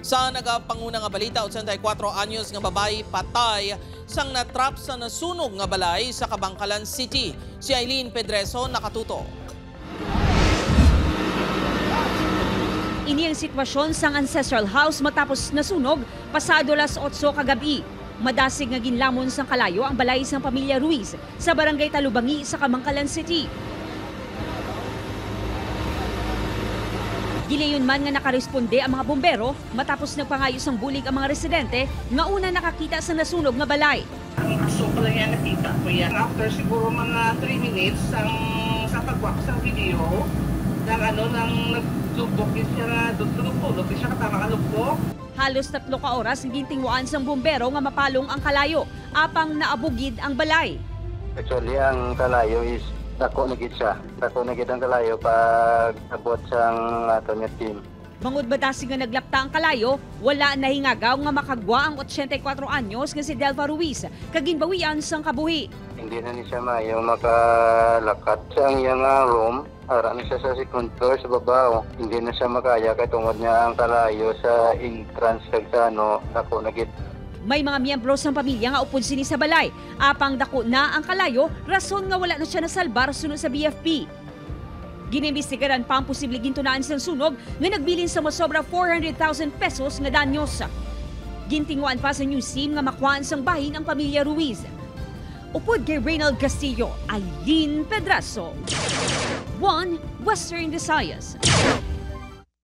Sa nagapanguna nga balita, 84 anyos nga babae patay sang natrap sa nasunog nga balay sa Kabangkalan City. Si Eileen Pedreso nakatuto. Ini ang sitwasyon sang ancestral house matapos nasunog pasado las 8 kagabi. Madasig nga ginlamon sang kalayo ang balay sang pamilya Ruiz sa barangay Talubangi sa Kabangkalan City. Gilayon man nga nakaresponde ang mga bombero matapos nagpangayos ang bulig ang mga residente nga una nakakita sa nasunog nga balay. Ang aso ko lang yan nakita ko yan. After siguro mga 3 minutes sa pagwak sa video, nang naglubok siya na tulog siya katama kalubok. Halos 3 ka oras gintingwaan sang bombero nga mapalong ang kalayo apang naabugid ang balay. Actually, ang kalayo is dako na gid siya. Dako na gid ang kalayo pag abot sang ato nga team. Bangod badasig nga naglapta ang kalayo, wala nahingagaw nga makagwa ang 84 anyos nga si Delva Ruiz kaginbawian sang kabuhi. Hindi na ni siya maayo makalakat sa iyang room. Ara na siya sa second floor sa babaw. Hindi na siya makaya kay tungod niya ang kalayo sa entrance sa dako na gid. May mga miyembro ng pamilya nga upod sini sa balay. Apang dako na ang kalayo, rason nga wala na siya nasalbar sunod sa BFP. Ginimbestigaran pa ang posible gintunaan sa sunog nga nagbilin sa masobra 400,000 pesos nga danyos. Gintinguan pa sa news team nga makuhaan sang bahin ang pamilya Ruiz. Upod kay Reynald Castillo, Eileen Pedraso, 1 Western Visayas.